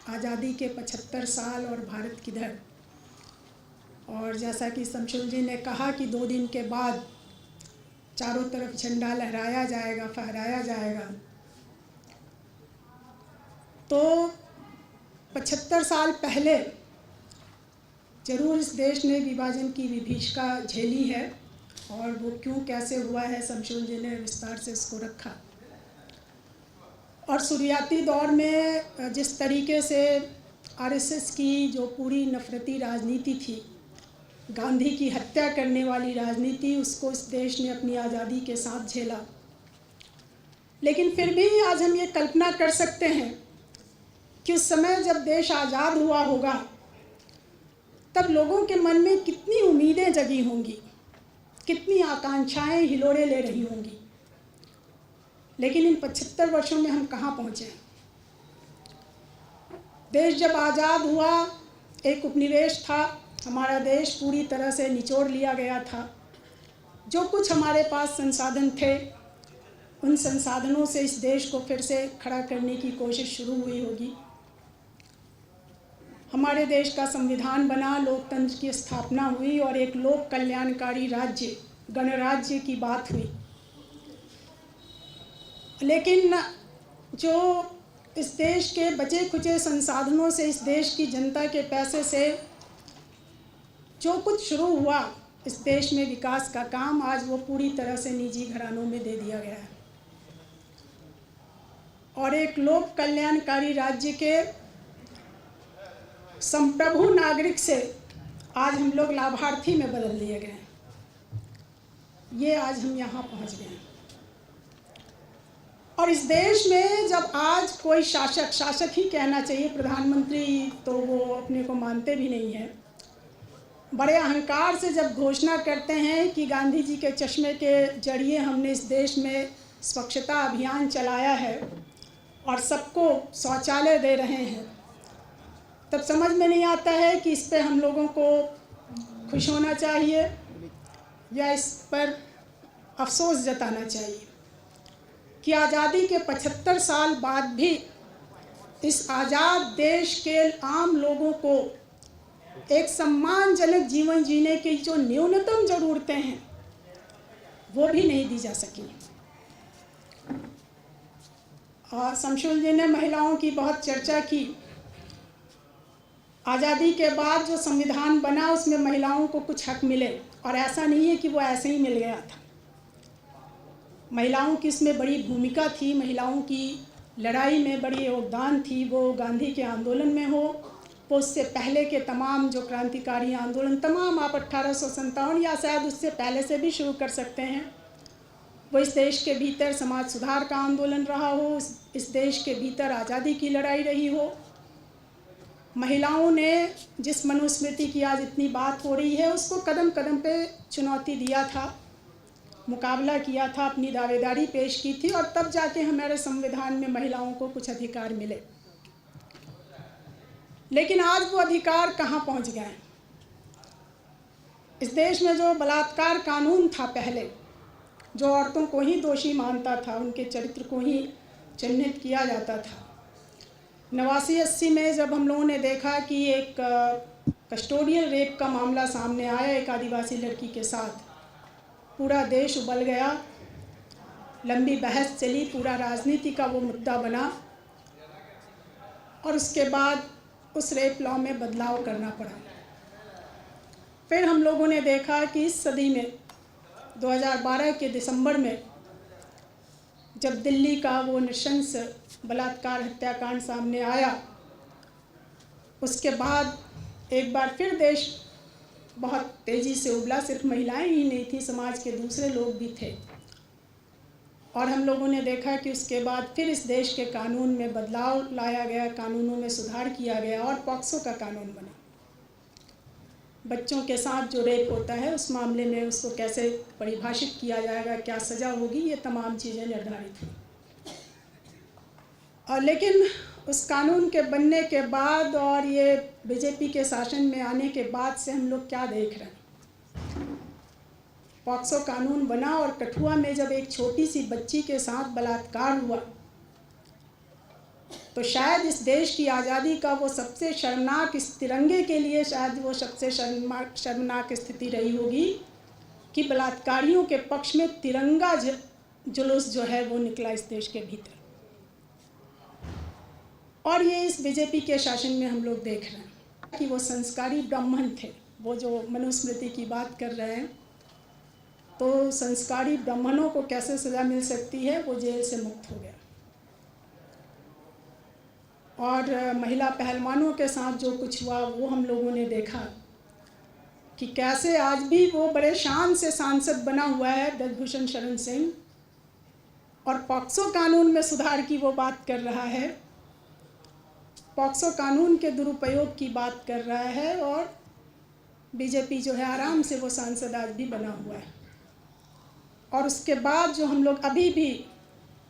आज़ादी के 75 साल और भारत किधर। और जैसा कि शमशुल जी ने कहा कि 2 दिन के बाद चारों तरफ झंडा लहराया जाएगा, फहराया जाएगा। तो 75 साल पहले ज़रूर इस देश ने विभाजन की विभीषिका झेली है, और वो क्यों कैसे हुआ है शमशुल जी ने विस्तार से इसको रखा। और शुरुआती दौर में जिस तरीके से आरएसएस की जो पूरी नफरती राजनीति थी, गांधी की हत्या करने वाली राजनीति, उसको इस देश ने अपनी आज़ादी के साथ झेला। लेकिन फिर भी आज हम ये कल्पना कर सकते हैं कि उस समय जब देश आज़ाद हुआ होगा तब लोगों के मन में कितनी उम्मीदें जगी होंगी, कितनी आकांक्षाएं हिलोरे ले रही होंगी। लेकिन इन 75 वर्षों में हम कहाँ पहुँचे। देश जब आज़ाद हुआ एक उपनिवेश था, हमारा देश पूरी तरह से निचोड़ लिया गया था। जो कुछ हमारे पास संसाधन थे, उन संसाधनों से इस देश को फिर से खड़ा करने की कोशिश शुरू हुई होगी। हमारे देश का संविधान बना, लोकतंत्र की स्थापना हुई और एक लोक कल्याणकारी राज्य, गणराज्य की बात हुई। लेकिन जो इस देश के बचे खुचे संसाधनों से, इस देश की जनता के पैसे से जो कुछ शुरू हुआ इस देश में विकास का काम, आज वो पूरी तरह से निजी घरानों में दे दिया गया है। और एक लोक कल्याणकारी राज्य के संप्रभु नागरिक से आज हम लोग लाभार्थी में बदल दिए गए हैं। ये आज हम यहाँ पहुँच गए हैं। और इस देश में जब आज कोई शासक ही कहना चाहिए, प्रधानमंत्री तो वो अपने को मानते भी नहीं हैं, बड़े अहंकार से जब घोषणा करते हैं कि गांधी जी के चश्मे के जरिए हमने इस देश में स्वच्छता अभियान चलाया है और सबको शौचालय दे रहे हैं, तब समझ में नहीं आता है कि इस पर हम लोगों को खुश होना चाहिए या इस पर अफसोस जताना चाहिए कि आज़ादी के 75 साल बाद भी इस आज़ाद देश के आम लोगों को एक सम्मानजनक जीवन जीने की जो न्यूनतम ज़रूरतें हैं वो भी नहीं दी जा सकी। और शमशुल जी ने महिलाओं की बहुत चर्चा की। आज़ादी के बाद जो संविधान बना उसमें महिलाओं को कुछ हक मिले, और ऐसा नहीं है कि वो ऐसे ही मिल गया था। महिलाओं की इसमें बड़ी भूमिका थी, महिलाओं की लड़ाई में बड़ी योगदान थी। वो गांधी के आंदोलन में हो, वो उससे पहले के तमाम जो क्रांतिकारी आंदोलन, तमाम आप 1857 या शायद उससे पहले से भी शुरू कर सकते हैं। वो इस देश के भीतर समाज सुधार का आंदोलन रहा हो, इस देश के भीतर आज़ादी की लड़ाई रही हो। महिलाओं ने जिस मनुस्मृति की आज इतनी बात हो रही है उसको कदम कदम पे चुनौती दिया था, मुकाबला किया था, अपनी दावेदारी पेश की थी, और तब जाके हमारे संविधान में महिलाओं को कुछ अधिकार मिले। लेकिन आज वो अधिकार कहाँ पहुँच गए। इस देश में जो बलात्कार कानून था पहले, जो औरतों को ही दोषी मानता था, उनके चरित्र को ही चिन्हित किया जाता था, 89-80 में जब हम लोगों ने देखा कि एक कस्टोडियल रेप का मामला सामने आया एक आदिवासी लड़की के साथ, पूरा देश उबल गया, लंबी बहस चली, पूरा राजनीति का वो मुद्दा बना, और उसके बाद उस रेप लॉ में बदलाव करना पड़ा। फिर हम लोगों ने देखा कि इस सदी में 2012 के दिसंबर में जब दिल्ली का वो नृशंस बलात्कार हत्याकांड सामने आया, उसके बाद एक बार फिर देश बहुत तेज़ी से उबला। सिर्फ महिलाएं ही नहीं थी, समाज के दूसरे लोग भी थे। और हम लोगों ने देखा कि उसके बाद फिर इस देश के कानून में बदलाव लाया गया, कानूनों में सुधार किया गया और पॉक्सो का कानून बना। बच्चों के साथ जो रेप होता है उस मामले में उसको कैसे परिभाषित किया जाएगा, क्या सज़ा होगी, ये तमाम चीज़ें निर्धारित हुई। और लेकिन उस कानून के बनने के बाद और ये बीजेपी के शासन में आने के बाद से हम लोग क्या देख रहे हैं। पॉक्सो कानून बना और कठुआ में जब एक छोटी सी बच्ची के साथ बलात्कार हुआ तो शायद इस देश की आज़ादी का वो सबसे शर्मनाक, इस तिरंगे के लिए शायद वो सबसे शर्मनाक स्थिति रही होगी कि बलात्कारियों के पक्ष में तिरंगा जुलूस जो है वो निकला इस देश के भीतर। और ये इस बीजेपी के शासन में हम लोग देख रहे हैं कि वो संस्कारी ब्राह्मण थे, वो जो मनुस्मृति की बात कर रहे हैं, तो संस्कारी ब्राह्मणों को कैसे सज़ा मिल सकती है, वो जेल से मुक्त हो गया। और महिला पहलवानों के साथ जो कुछ हुआ वो हम लोगों ने देखा कि कैसे आज भी वो बड़े शान से सांसद बना हुआ है ब्रजभूषण शरण सिंह, और पॉक्सो कानून में सुधार की वो बात कर रहा है, पॉक्सो कानून के दुरुपयोग की बात कर रहा है, और बीजेपी जो है आराम से वो सांसद आज भी बना हुआ है। और उसके बाद जो हम लोग अभी भी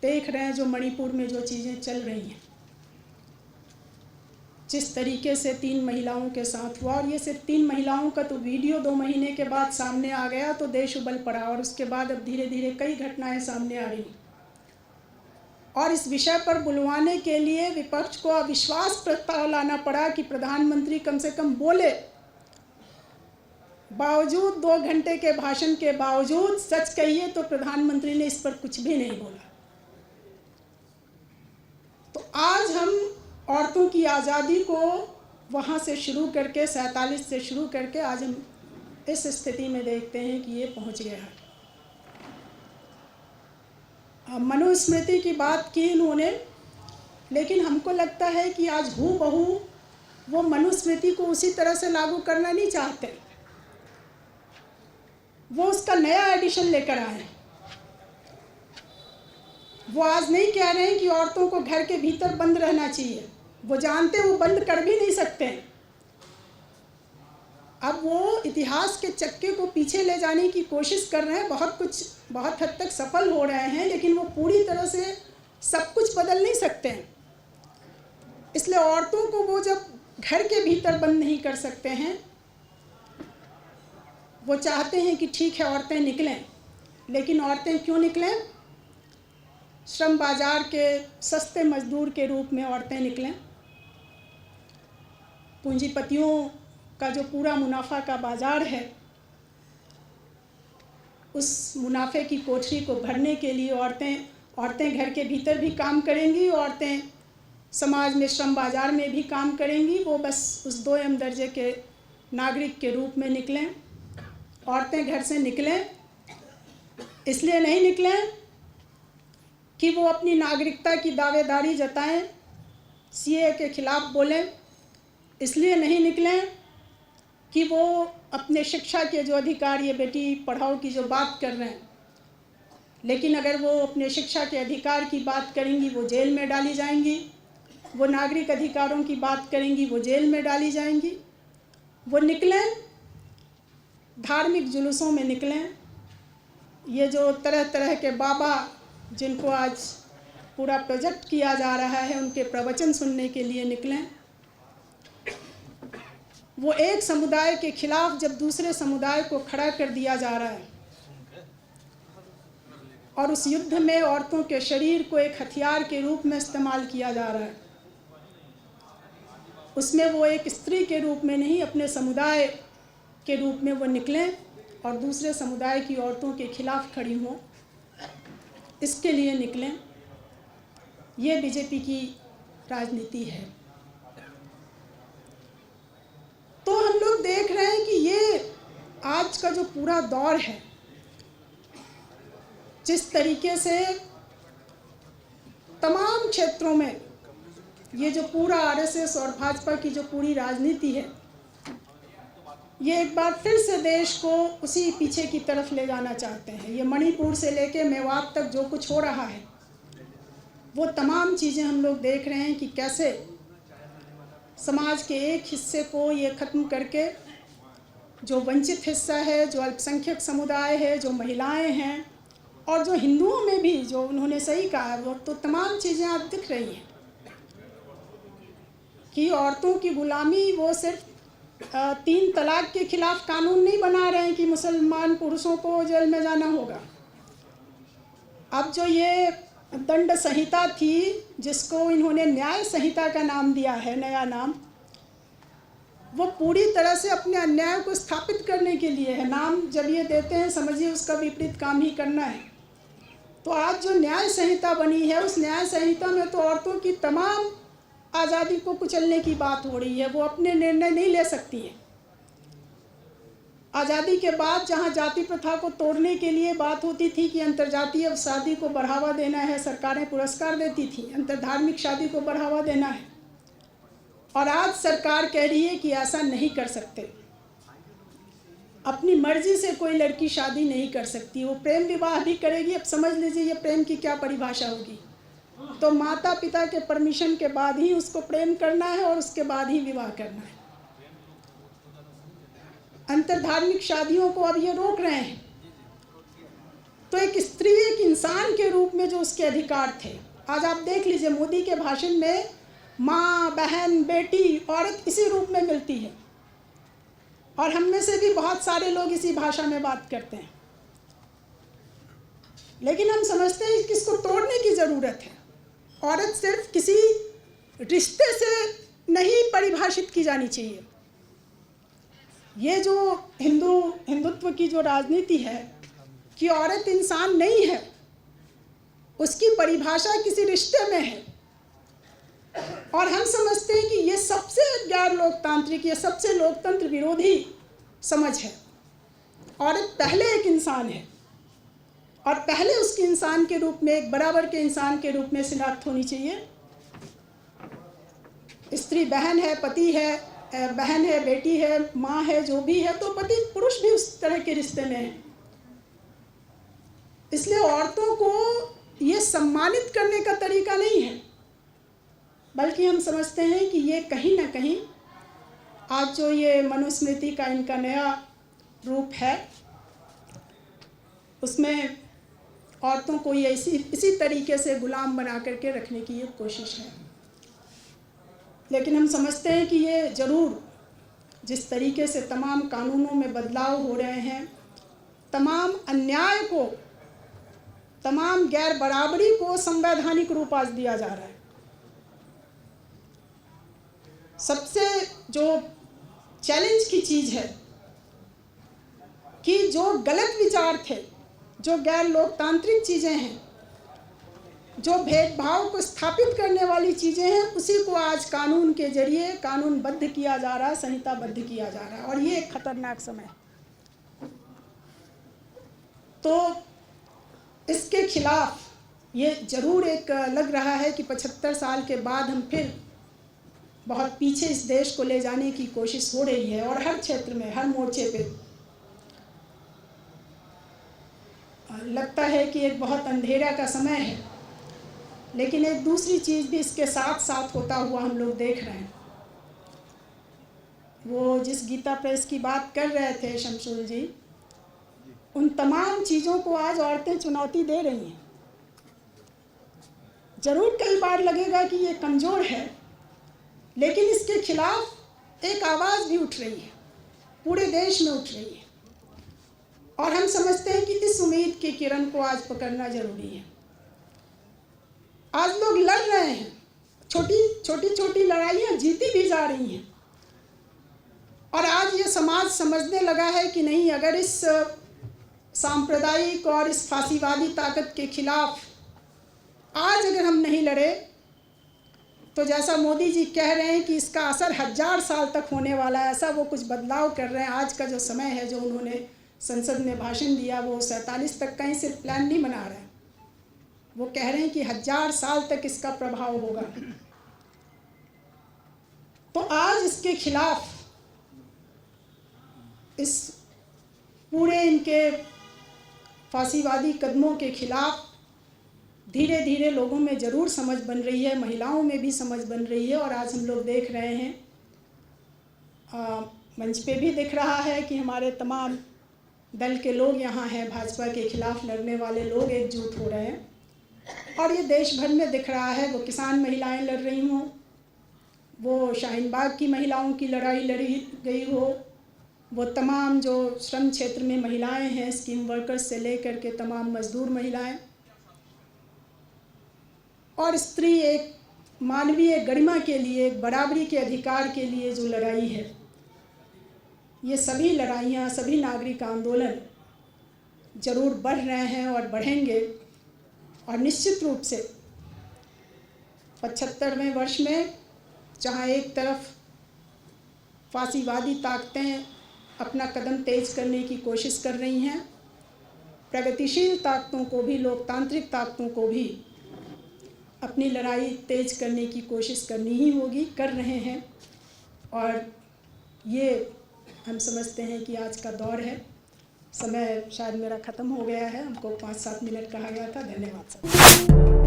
देख रहे हैं, जो मणिपुर में जो चीज़ें चल रही हैं, जिस तरीके से 3 महिलाओं के साथ हुआ, और ये सिर्फ 3 महिलाओं का तो वीडियो 2 महीने के बाद सामने आ गया तो देश उबल पड़ा, और उसके बाद अब धीरे धीरे कई घटनाएं सामने आ रही। और इस विषय पर बुलवाने के लिए विपक्ष को अविश्वास प्रस्ताव लाना पड़ा कि प्रधानमंत्री कम से कम बोले। बावजूद 2 घंटे के भाषण के बावजूद सच कहिए तो प्रधानमंत्री ने इस पर कुछ भी नहीं बोला। तो आज हम औरतों की आज़ादी को वहाँ से शुरू करके 47 से शुरू करके आज हम इस स्थिति में देखते हैं कि ये पहुँच गया है। मनुस्मृति की बात की इन्होंने, लेकिन हमको लगता है कि आज हूबहू वो मनुस्मृति को उसी तरह से लागू करना नहीं चाहते, वो उसका नया एडिशन लेकर आए। वो आज नहीं कह रहे हैं कि औरतों को घर के भीतर बंद रहना चाहिए, वो जानते वो बंद कर भी नहीं सकते हैं। अब वो इतिहास के चक्के को पीछे ले जाने की कोशिश कर रहे हैं, बहुत हद तक सफल हो रहे हैं, लेकिन वो पूरी तरह से सब कुछ बदल नहीं सकते हैं। इसलिए औरतों को वो जब घर के भीतर बंद नहीं कर सकते हैं, वो चाहते हैं कि ठीक है औरतें निकलें, लेकिन औरतें क्यों निकलें? श्रम बाजार के सस्ते मजदूर के रूप में औरतें निकलें। पूंजीपतियों का जो पूरा मुनाफा का बाजार है, उस मुनाफे की कोठरी को भरने के लिए औरतें घर के भीतर भी काम करेंगी, औरतें समाज में श्रम बाजार में भी काम करेंगी। वो बस उस 2 दर्जे के नागरिक के रूप में निकलें। औरतें घर से निकलें, इसलिए नहीं निकलें कि वो अपनी नागरिकता की दावेदारी जताएं, सीए के खिलाफ बोलें, इसलिए नहीं निकलें कि वो अपने शिक्षा के जो अधिकार, ये बेटी पढ़ाओ की जो बात कर रहे हैं, लेकिन अगर वो अपने शिक्षा के अधिकार की बात करेंगी वो जेल में डाली जाएंगी, वो नागरिक अधिकारों की बात करेंगी वो जेल में डाली जाएंगी। वो निकलें, धार्मिक जुलूसों में निकलें। ये जो तरह तरह के बाबा जिनको आज पूरा प्रोजेक्ट किया जा रहा है, उनके प्रवचन सुनने के लिए निकलें। वो एक समुदाय के खिलाफ जब दूसरे समुदाय को खड़ा कर दिया जा रहा है, और उस युद्ध में औरतों के शरीर को एक हथियार के रूप में इस्तेमाल किया जा रहा है, उसमें वो एक स्त्री के रूप में नहीं, अपने समुदाय के रूप में वो निकलें और दूसरे समुदाय की औरतों के खिलाफ खड़ी हों, इसके लिए निकलें। ये बीजेपी की राजनीति है। तो हम लोग देख रहे हैं कि ये आज का जो पूरा दौर है, जिस तरीके से तमाम क्षेत्रों में ये जो पूरा आरएसएस और भाजपा की जो पूरी राजनीति है, ये एक बार फिर से देश को उसी पीछे की तरफ ले जाना चाहते हैं। ये मणिपुर से लेके मेवात तक जो कुछ हो रहा है, वो तमाम चीज़ें हम लोग देख रहे हैं कि कैसे समाज के एक हिस्से को ये ख़त्म करके जो वंचित हिस्सा है, जो अल्पसंख्यक समुदाय है, जो महिलाएं हैं, और जो हिंदुओं में भी जो उन्होंने सही कहा है, वो तो तमाम चीज़ें आप दिख रही हैं कि औरतों की गुलामी, वो सिर्फ 3 तलाक के खिलाफ कानून नहीं बना रहे हैं कि मुसलमान पुरुषों को जेल में जाना होगा। अब जो ये दंड संहिता थी, जिसको इन्होंने न्याय संहिता का नाम दिया है, नया नाम, वो पूरी तरह से अपने अन्याय को स्थापित करने के लिए है। नाम जब ये देते हैं समझिए उसका विपरीत काम ही करना है। तो आज जो न्याय संहिता बनी है, उस न्याय संहिता में तो औरतों की तमाम आज़ादी को कुचलने की बात हो रही है। वो अपने निर्णय नहीं ले सकती हैं। आज़ादी के बाद जहाँ जाति प्रथा को तोड़ने के लिए बात होती थी कि अंतर्जातीय शादी को बढ़ावा देना है, सरकारें पुरस्कार देती थी, अंतर्धार्मिक शादी को बढ़ावा देना है, और आज सरकार कह रही है कि ऐसा नहीं कर सकते। अपनी मर्जी से कोई लड़की शादी नहीं कर सकती, वो प्रेम विवाह भी करेगी। अब समझ लीजिए ये प्रेम की क्या परिभाषा होगी। तो माता पिता के परमिशन के बाद ही उसको प्रेम करना है और उसके बाद ही विवाह करना है। अंतर्धार्मिक शादियों को अब ये रोक रहे हैं। तो एक स्त्री एक इंसान के रूप में जो उसके अधिकार थे, आज आप देख लीजिए मोदी के भाषण में माँ, बहन, बेटी, औरत इसी रूप में मिलती है, और हम में से भी बहुत सारे लोग इसी भाषा में बात करते हैं। लेकिन हम समझते हैं कि इसको तोड़ने की ज़रूरत है। औरत सिर्फ किसी रिश्ते से नहीं परिभाषित की जानी चाहिए। ये जो हिंदुत्व की जो राजनीति है कि औरत इंसान नहीं है, उसकी परिभाषा किसी रिश्ते में है, और हम समझते हैं कि ये सबसे गैर लोकतांत्रिक, ये सबसे लोकतंत्र विरोधी समझ है। औरत पहले एक इंसान है, और पहले उसके इंसान के रूप में, एक बराबर के इंसान के रूप में शिनाख्त होनी चाहिए। स्त्री बहन है, पति है, बहन है, बेटी है, माँ है, जो भी है, तो पति पुरुष भी उस तरह के रिश्ते में है। इसलिए औरतों को ये सम्मानित करने का तरीका नहीं है, बल्कि हम समझते हैं कि ये कहीं ना कहीं आज जो ये मनुस्मृति का इनका नया रूप है, उसमें औरतों को ये इसी तरीके से गुलाम बना करके रखने की ये कोशिश है। लेकिन हम समझते हैं कि ये ज़रूर जिस तरीके से तमाम कानूनों में बदलाव हो रहे हैं, तमाम अन्याय को, तमाम गैर बराबरी को संवैधानिक रूप आज दिया जा रहा है। सबसे जो चैलेंज की चीज़ है कि जो गलत विचार थे, जो गैर लोकतांत्रिक चीज़ें हैं, जो भेदभाव को स्थापित करने वाली चीज़ें हैं, उसी को आज कानून के जरिए कानूनबद्ध किया जा रहा है, संहिताबद्ध किया जा रहा है, और ये एक खतरनाक समय है। तो इसके खिलाफ ये ज़रूर एक लग रहा है कि 75 साल के बाद हम फिर बहुत पीछे इस देश को ले जाने की कोशिश हो रही है, और हर क्षेत्र में, हर मोर्चे पे लगता है कि एक बहुत अंधेरा का समय है। लेकिन एक दूसरी चीज़ भी इसके साथ साथ होता हुआ हम लोग देख रहे हैं। वो जिस गीता प्रेस की बात कर रहे थे शमशुल जी, उन तमाम चीज़ों को आज औरतें चुनौती दे रही हैं। ज़रूर कई बार लगेगा कि ये कमज़ोर है, लेकिन इसके खिलाफ एक आवाज़ भी उठ रही है, पूरे देश में उठ रही है, और हम समझते हैं कि इस उम्मीद की किरण को आज पकड़ना ज़रूरी है। आज लोग लड़ रहे हैं, छोटी लड़ाइयाँ जीती भी जा रही हैं, और आज ये समाज समझने लगा है कि नहीं, अगर इस सांप्रदायिक और इस फांसीवादी ताकत के खिलाफ आज अगर हम नहीं लड़े, तो जैसा मोदी जी कह रहे हैं कि इसका असर 1000 साल तक होने वाला है, ऐसा वो कुछ बदलाव कर रहे हैं। आज का जो समय है, जो उन्होंने संसद में भाषण दिया, वो 47 तक का ही सिर्फ प्लान नहीं बना रहे हैं, वो कह रहे हैं कि 1000 साल तक इसका प्रभाव होगा। तो आज इसके खिलाफ, इस पूरे इनके फांसीवादी कदमों के खिलाफ धीरे धीरे लोगों में ज़रूर समझ बन रही है, महिलाओं में भी समझ बन रही है। और आज हम लोग देख रहे हैं, मंच पे भी दिख रहा है कि हमारे तमाम दल के लोग यहाँ हैं, भाजपा के खिलाफ लड़ने वाले लोग एकजुट हो रहे हैं, और ये देश भर में दिख रहा है। वो किसान महिलाएं लड़ रही हों, वो शाहीन बाग की महिलाओं की लड़ाई लड़ी गई हो, वो तमाम जो श्रम क्षेत्र में महिलाएं हैं, स्कीम वर्कर्स से लेकर के तमाम मजदूर महिलाएं, और स्त्री एक मानवीय गरिमा के लिए, बराबरी के अधिकार के लिए जो लड़ाई है, ये सभी लड़ाइयाँ, सभी नागरिक आंदोलन ज़रूर बढ़ रहे हैं और बढ़ेंगे। और निश्चित रूप से 75वें वर्ष में जहाँ एक तरफ फांसीवादी ताकतें अपना कदम तेज करने की कोशिश कर रही हैं, प्रगतिशील ताकतों को भी, लोकतांत्रिक ताकतों को भी अपनी लड़ाई तेज करने की कोशिश करनी ही होगी, कर रहे हैं। और ये हम समझते हैं कि आज का दौर है। समय शायद मेरा ख़त्म हो गया है, हमको 5-7 मिनट कहा गया था। धन्यवाद सर।